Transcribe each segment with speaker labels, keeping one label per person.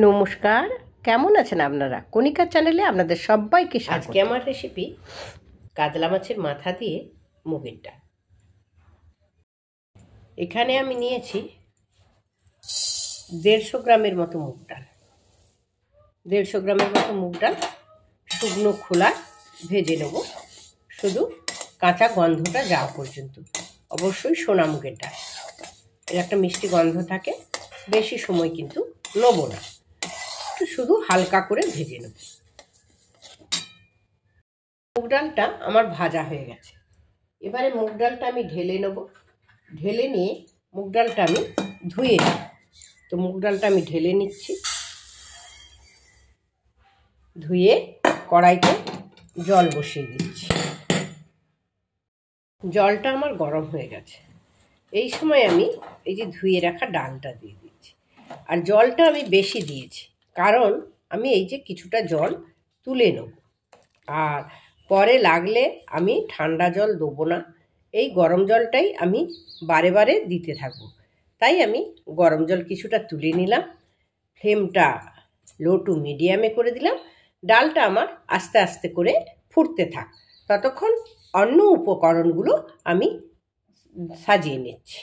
Speaker 1: নমস্কার, কেমন আছেন আপনারা? কণিকা চ্যানেলে আপনাদের সবাইকে স্বাগত।
Speaker 2: আজকে আমার রেসিপি কাতলা মাছের মাথা দিয়ে মুগের ডাল। এখানে আমি নিয়েছি 150 গ্রামের মতো মুগ ডাল। 150 গ্রামের মতো মুগ ডাল শুকনো খোলা ভেজে নেব, শুধু কাঁচা গন্ধটা যাওয়া পর্যন্ত। অবশ্যই সোনা মুগের ডাল, এর একটা মিষ্টি গন্ধ থাকে, বেশি সময় কিন্তু নেব না, শুধু হালকা করে ভেজে নেব। মুগ ডালটা আমার ভাজা হয়ে গেছে। এবারে মুগ ডালটা আমি ঢেলে নেব। ঢেলে নিয়ে মুগ ডালটা আমি ধুয়ে নিই। তো মুগ ডালটা আমি ঢেলে নিচ্ছি। ধুয়ে কড়াইতে জল বসিয়ে দিচ্ছি। জলটা আমার গরম হয়ে গেছে। এই সময় আমি এই যে ধুয়ে রাখা ডালটা দিয়ে দিচ্ছি। আর জলটা আমি বেশি দিয়েছি, কারণ আমি এই যে কিছুটা জল তুলে নেব, আর পরে লাগলে আমি ঠান্ডা জল দেবো না। এই গরম জলটাই আমি বারে বারে দিতে থাকবো। তাই আমি গরম জল কিছুটা তুলে নিলাম, ফ্লেমটা লো টু মিডিয়ামে করে দিলাম। ডালটা আমার আস্তে আস্তে করে ফুটতে থাক, ততক্ষণ অন্য উপকরণগুলো আমি সাজিয়ে নিচ্ছি।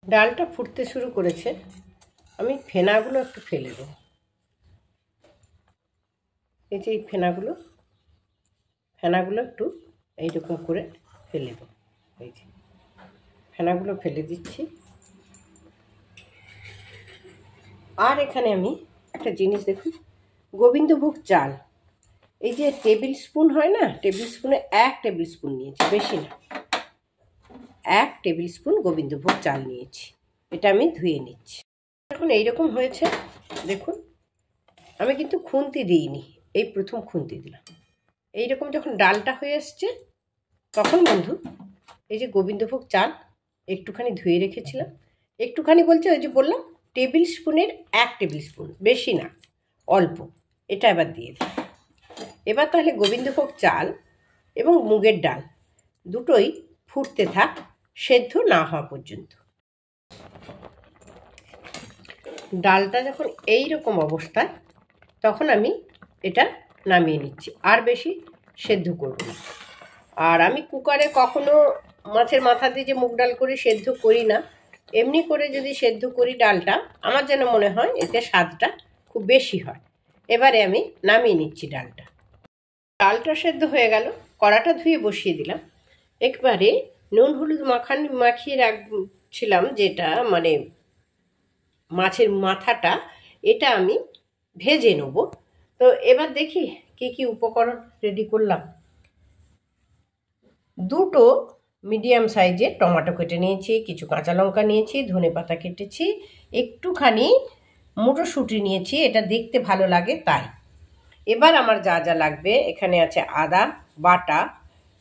Speaker 2: ডালটা ফুটতে শুরু করেছে, আমি ফেনাগুলো একটু ফেলে দেবো। এই যে এই ফেনাগুলো একটু এইরকম করে ফেলে দেবো। এই যে ফেনাগুলো ফেলে দিচ্ছি। আর এখানে আমি একটা জিনিস দেখুন, গোবিন্দভোগ চাল, এই যে টেবিল স্পুন হয় না, টেবিল স্পুনে 1 টেবিল স্পুন নিয়েছি, বেশি না, 1 টেবিল স্পুন গোবিন্দভোগ চাল নিয়েছি। এটা আমি ধুয়ে নিচ্ছি। এখন এইরকম হয়েছে দেখুন, আমি কিন্তু খুন্তি দিইনি, এই প্রথম খুন্তি দিলাম। এইরকম যখন ডালটা হয়ে এসছে, তখন বন্ধু এই যে গোবিন্দভোগ চাল একটুখানি ধুয়ে রেখেছিলাম, একটুখানি বলছে ওই যে বললাম টেবিল স্পুনের 1 টেবিল স্পুন, বেশি না, অল্প, এটা এবার দিয়ে দিই। এবার তাহলে গোবিন্দভোগ চাল এবং মুগের ডাল দুটোই ফুটতে থাক, সেদ্ধ না হওয়া পর্যন্ত। ডালটা যখন এই রকম অবস্থায়, তখন আমি এটা নামিয়ে নিচ্ছি, আর বেশি সেদ্ধ করব না। আর আমি কুকারে কখনো মাছের মাথা দিয়ে যে মুগ ডাল করে সেদ্ধ করি না, এমনি করে যদি সেদ্ধ করি ডালটা, আমার যেন মনে হয় এতে স্বাদটা খুব বেশি হয়। এবারে আমি নামিয়ে নিচ্ছি ডালটা। ডালটা সেদ্ধ হয়ে গেল, কড়াটা ধুয়ে বসিয়ে দিলাম। একবারে নুন হলুদ মাখিয়ে রাখছিলাম, যেটা মানে মাছের মাথাটা, এটা আমি ভেজে নেব। তো এবার দেখি কি কি উপকরণ রেডি করলাম। 2টো মিডিয়াম সাইজের টমেটো কেটে নিয়েছি, কিছু কাঁচা লঙ্কা নিয়েছি, ধনেপাতা কেটেছি, একটুখানি মটরশুঁটি নিয়েছি, এটা দেখতে ভালো লাগে তাই। এবার আমার যা যা লাগবে, এখানে আছে আদা বাটা,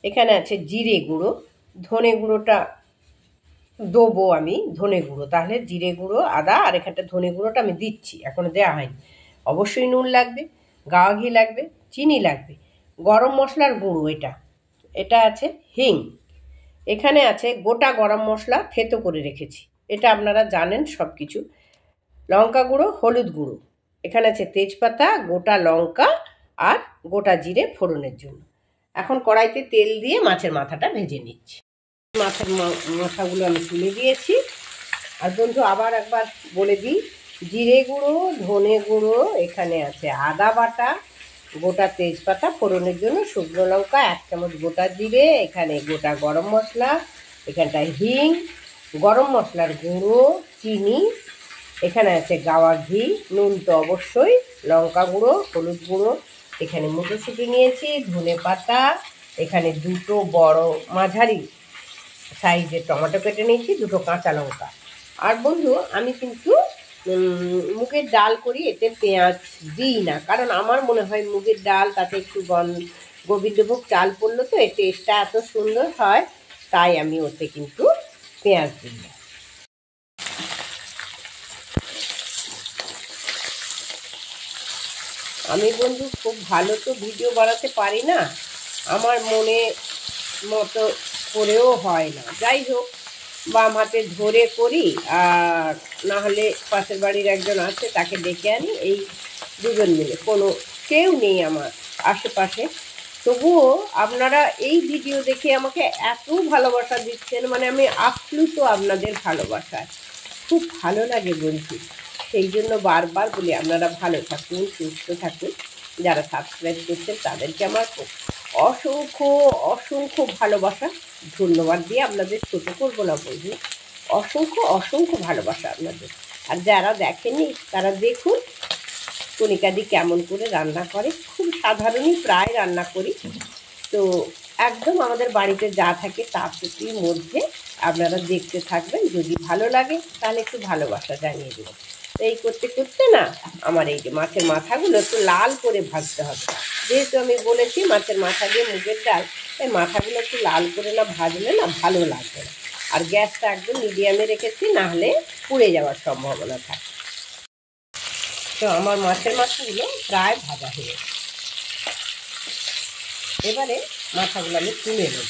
Speaker 2: এখানে আছে জিরে গুঁড়ো, ধনে গুঁড়োটা দেবো আমি, ধনে গুঁড়ো, তাহলে জিরে গুঁড়ো আদা, আর এখানটা ধনে গুঁড়োটা আমি দিচ্ছি, এখনো দেওয়া হয়নি। অবশ্যই নুন লাগবে, গাওয়া ঘি লাগবে, চিনি লাগবে, গরম মশলার গুঁড়ো, এটা আছে হিং, এখানে আছে গোটা গরম মশলা থেতো করে রেখেছি, এটা আপনারা জানেন সব কিছু, লঙ্কা গুঁড়ো, হলুদ গুঁড়ো, এখানে আছে তেজপাতা, গোটা লঙ্কা আর গোটা জিরে ফোড়নের জন্য। এখন কড়াইতে তেল দিয়ে মাছের মাথাটা ভেজে নিচ্ছি। মাথাগুলো আমি তুলে দিয়েছি। আর বন্ধু আবার একবার বলে দিই, জিরে গুঁড়ো, ধনে গুঁড়ো, এখানে আছে আদা বাটা, গোটা তেজপাতা ফোড়নের জন্য, শুকনো লঙ্কা 1 চামচ, গোটা জিরে, এখানে গোটা গরম মশলা, এখানটায় হিং, গরম মশলার গুঁড়ো, চিনি, এখানে আছে গাওয়া ঘি, নুন তো অবশ্যই, লঙ্কা গুঁড়ো, হলুদ গুঁড়ো, এখানে মটরশুঁটি নিয়েছি, ধনে পাতা, এখানে 2টো বড় মাঝারি সাইজের টমেটো কেটে নিয়েছি, 2টো কাঁচা লঙ্কা। আর বন্ধু আমি কিন্তু মুগের ডাল করি, এতে পেঁয়াজ দিই না, কারণ আমার মনে হয় মুগের ডাল তাতে একটু গোবিন্দভোগ চাল পড়লো তো এর টেস্টটা এত সুন্দর হয়, তাই আমি ওতে কিন্তু পেঁয়াজ দিই না। আমি বন্ধু খুব ভালো তো ভিডিও বানাতে পারি না, আমার মনে মতো করেও হয় না, যাই হোক বাম হাতে ধরে করি, আর না হলে পাশের বাড়ির একজন আছে তাকে ডেকে আনি, এই দুজন মিলে। কেউ নেই আমার আশেপাশে, তবুও আপনারা এই ভিডিও দেখে আমাকে এত ভালোবাসা দিচ্ছেন, মানে আমি আপ্লুত আপনাদের ভালোবাসায়। খুব ভালো লাগে বলছি, সেই জন্য বারবার বলি আপনারা ভালো থাকুন, সুস্থ থাকুন। যারা সাবস্ক্রাইব করছেন তাদেরকে আমার অসংখ্য অসংখ্য ভালোবাসা, ধন্যবাদ দিয়ে আপনাদের ছোটো করবো না বলছি, অসংখ্য অসংখ্য ভালোবাসা আপনাদের। আর যারা দেখেননি তারা দেখুন কণিকাদি কেমন করে রান্না করে। খুব সাধারণই প্রায় রান্না করি, তো একদম আমাদের বাড়িতে যা থাকে তার প্রতির মধ্যে আপনারা দেখতে থাকবেন। যদি ভালো লাগে তাহলে একটু ভালোবাসা জানিয়ে দেবেন। এই করতে করতে না আমার এই যে মাছের মাথাগুলো একটু লাল করে ভাজতে হবে। যেহেতু আমি বলেছি মাছের মাথা দিয়ে মুগের ডাল, এই মাথাগুলো একটু লাল করে না ভাজলে না ভালো লাগবে না। আর গ্যাসটা একদম মিডিয়ামে রেখেছি, না হলে পুড়ে যাওয়ার সম্ভাবনা থাকে। তো আমার মাছের মাথাগুলো প্রায় ভাজা হয়ে গেছে। এবারে মাথাগুলো আমি তুলে নেব,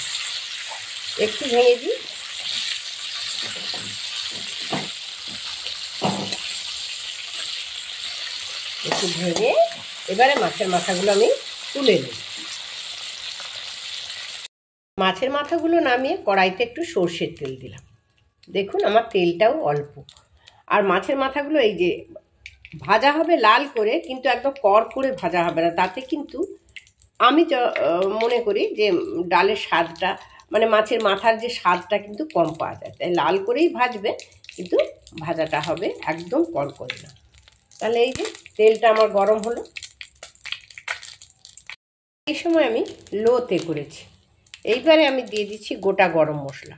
Speaker 2: একটু ভেঙে দিই। একটু ভেঙে এবারে মাছের মাথাগুলো আমি তুলে নেব। মাছের মাথাগুলো নামিয়ে কড়াইতে একটু সর্ষের তেল দিলাম। দেখুন আমার তেলটাও অল্প। আর মাছের মাথাগুলো এই যে ভাজা হবে লাল করে, কিন্তু একদম কড়কড়ে ভাজা হবে না। তাতে কিন্তু আমি মনে করি যে ডালের স্বাদটা, মানে মাছের মাথার যে স্বাদটা কিন্তু কম পাওয়া যায়। তাই লাল করেই ভাজবে, কিন্তু ভাজাটা হবে একদম কড়কড়ে না। তাহলে এই যে তেলটা আমার গরম হলো, এই সময় আমি লোতে করেছি। এইবারে আমি দিয়ে দিচ্ছি গোটা গরম মশলা,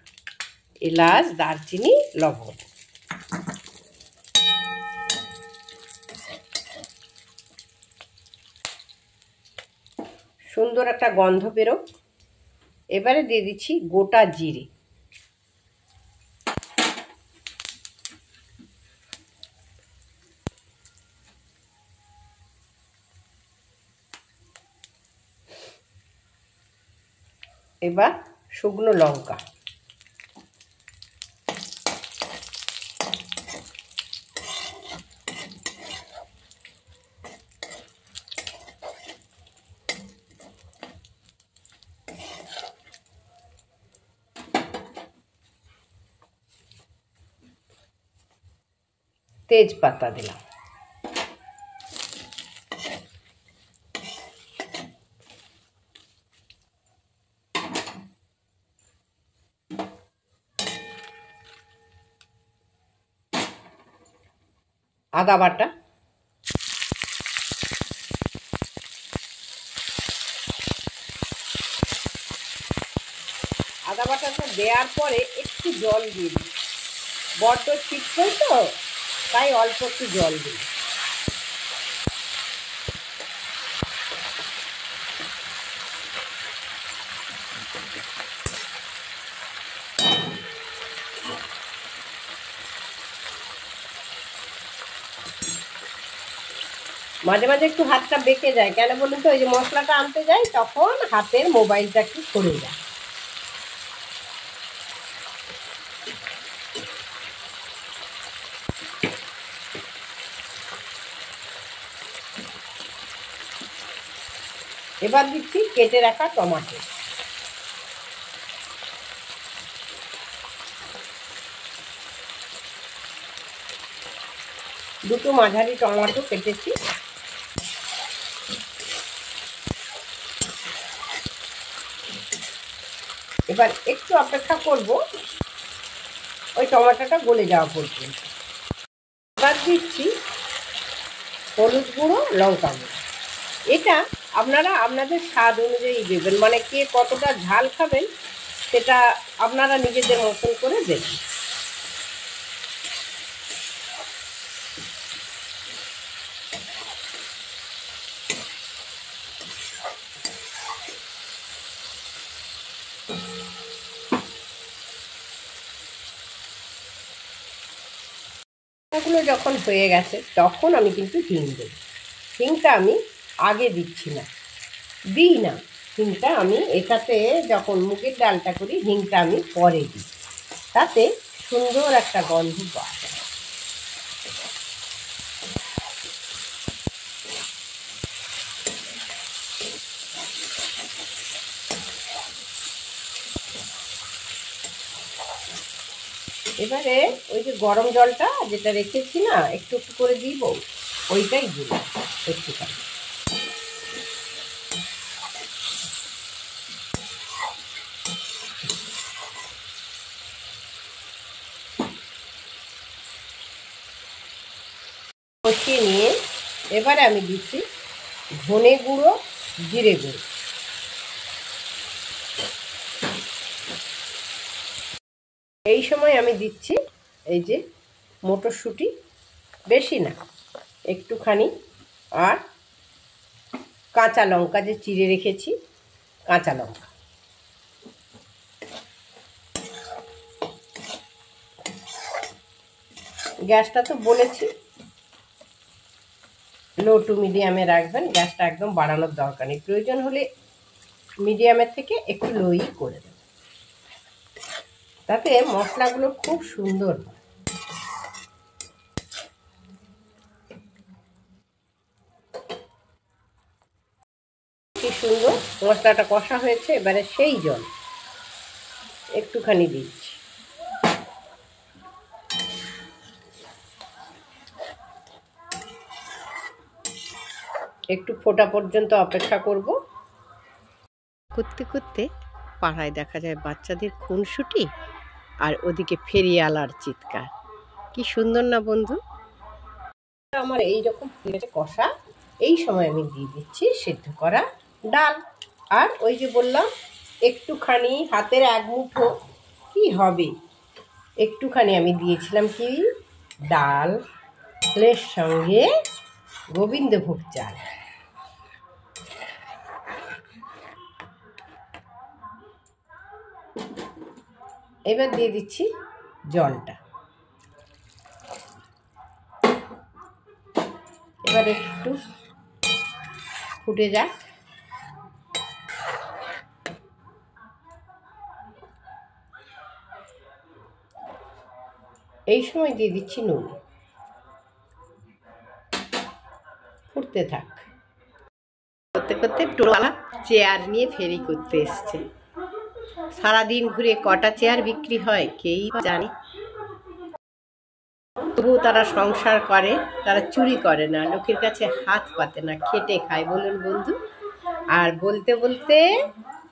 Speaker 2: এলাচ, দারচিনি, লবঙ্গ। সুন্দর একটা গন্ধ বেরোক। এবারে দিয়ে দিচ্ছি গোটা জিরে, এবার শুকনো লঙ্কা, তেজপাতা দিলাম, আদা বাটা, আদা বাটাটা দেওয়ার পরে একটু জল দিয়ে দিই। বড্ড শীতকাল তো, তাই অল্প একটু জল দিই। মাঝে মাঝে একটু হাতটা বেঁকে যায়, কেন বলুন তো? ওই যে মশলাটা আনতে যাই তখন হাতের মোবাইলটা একটু সরে যায়। এবার দিচ্ছি কেটে রাখা টমেটো, দুটো মাঝারি টমেটো কেটেছি। এবার একটু অপেক্ষা করব ওই টমেটোটা গলে যাওয়া পর্যন্ত। এবার দিচ্ছি হলুদ গুঁড়ো, লঙ্কা গুঁড়ো। এটা আপনারা আপনাদের স্বাদ অনুযায়ী দেবেন, মানে কে কতটা ঝাল খাবেন সেটা আপনারা নিজেদের মতন করে দেবেন। এগুলো যখন হয়ে গেছে তখন আমি কিন্তু হিং দেব। হিংটা আমি আগে দিচ্ছি না, দিই না হিংটা। আমি এটাতে যখন মুগের ডালটা করি হিংটা আমি পরে দিই, তাতে সুন্দর একটা গন্ধ পাওয়া যায়। এবারে ওই যে গরম জলটা যেটা রেখেছি না, একটু একটু করে দিব, ওইটাই দিব একটুখানি। কষিয়ে নিয়ে এবারে আমি দিচ্ছি ধনে গুঁড়ো, জিরে গুঁড়ো। এই সময় আমি দিচ্ছি এই যে মটরশুঁটি, বেশি না একটুখানি, আর কাঁচা লঙ্কা যে চিড়ে রেখেছি, কাঁচা লঙ্কা। গ্যাসটা তো বলেছি লো টু মিডিয়ামে রাখবেন, গ্যাসটা একদম বাড়ানোর দরকার নেই, প্রয়োজন হলে মিডিয়ামের থেকে একটু লোই করে দেবেন, তাতে মশলাগুলো খুব সুন্দর হয়। কি সুন্দর মশলাটা কষা হয়েছে, এবারে সেই জল একটুখানি দিচ্ছি। একটু ফোটা পর্যন্ত অপেক্ষা করব। করতে করতে পাড়ায় দেখা যায় বাচ্চাদের খুনসুটি, আর ওদিকে ফেরিওয়ালার চিৎকার। কি সুন্দর না বন্ধু? আমার এইরকম কষা, এই সময় আমি দিয়ে দিচ্ছি সিদ্ধ করা ডাল। আর ওই যে বললাম একটুখানি, হাতের এক মুঠো কি হবে, একটুখানি আমি দিয়েছিলাম কি ডালের সঙ্গে গোবিন্দভোগ চাল। এবার দিয়ে দিচ্ছি জলটা। এবার একটু ফুটে যাক। এই সময় দিয়ে দিচ্ছি নুন। ফুটতে থাক। করতে করতে টোলা চেয়ার নিয়ে ফেরি করতে এসছে। সারাদিন ঘুরে কটা চেয়ার বিক্রি হয় কেই জানে। তবু তারা সংসার করে, তারা চুরি করে না, লোকের কাছে হাত পাতে না, খেটে খায়, বলুন বন্ধু। আর বলতে বলতে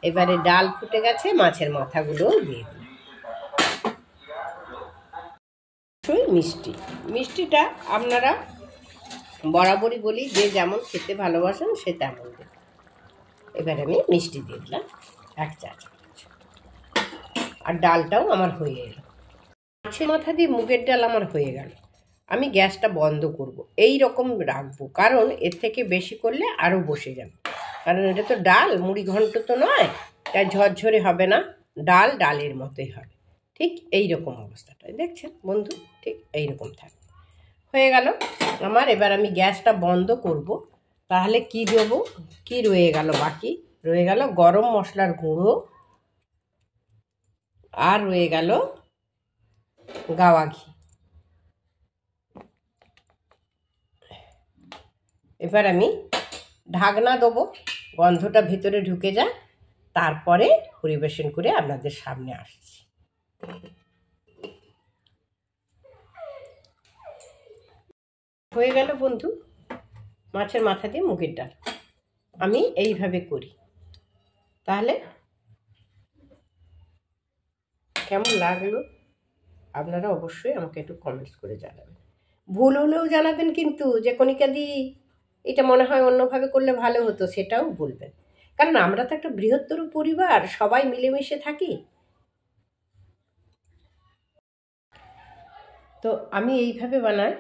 Speaker 2: এবারে ডাল ফুটে গেছে, মাছের মাথাগুলোও দিয়ে দিই। মিষ্টি, মিষ্টিটা আপনারা বরাবরই বলি যে যেমন খেতে ভালোবাসেন সে তেমন দেবেন। এবার আমি মিষ্টি দিয়ে দিলাম 1 চা চামচ। আর ডালটাও আমার হয়ে এলো। মাছের মাথা দিয়ে মুগের ডাল আমার হয়ে গেল। আমি গ্যাসটা বন্ধ করব, এই রকম রাখবো, কারণ এর থেকে বেশি করলে আরও বসে যাবে। কারণ এটা তো ডাল, মুড়ি ঘন্ট তো নয়, তাই ঝরঝরে হবে না, ডাল ডালের মতোই হবে। ঠিক এই রকম অবস্থাটায় দেখছেন বন্ধু, ঠিক এই রকম থাকবে। হয়ে গেল আমার। এবার আমি গ্যাসটা বন্ধ করব। তাহলে কি দেবো, কি রয়ে গেল বাকি? রয়ে গেল গরম মশলার গুঁড়ো, আর রয়ে গেল গাওয়া ঘি। এবার আমি ঢাকনা দেবো, গন্ধটা ভেতরে ঢুকে যায়, তারপরে পরিবেশন করে আপনাদের সামনে আসছি। হয়ে গেল বন্ধু মাছের মাথা দিয়ে মুগের ডাল। আমি এইভাবে করি। তাহলে কেমন লাগলো আপনারা অবশ্যই আমাকে একটু কমেন্টস করে জানাবেন। ভুল হলেও জানাবেন কিন্তু, যে কণিকা দি এটা মনে হয় অন্যভাবে করলে ভালো হতো, সেটাও বলবেন। কারণ আমরা তো একটা বৃহত্তর পরিবার, সবাই মিলেমিশে থাকি। তো আমি এইভাবে বানাই।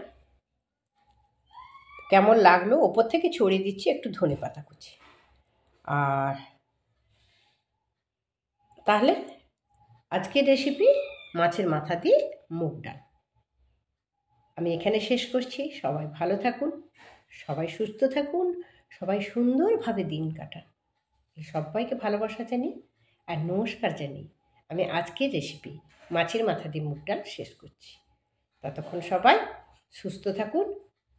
Speaker 2: কেমন লাগলো ওপর থেকে ছড়িয়ে দিচ্ছি একটু ধনেপাতা কুচি। আর তাহলে আজকের রেসিপি মাছের মাথা দিয়ে মুগ ডাল আমি এখানে শেষ করছি। সবাই ভালো থাকুন, সবাই সুস্থ থাকুন, সবাই সুন্দরভাবে দিন কাটান। সবাইকে ভালোবাসা জানিয়ে আর নমস্কার জানিয়ে আমি আজকের রেসিপি মাছের মাথা দিয়ে মুগ ডাল শেষ করছি। ততক্ষণ সবাই সুস্থ থাকুন।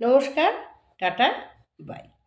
Speaker 2: নমস্কার, টাটা, বাই।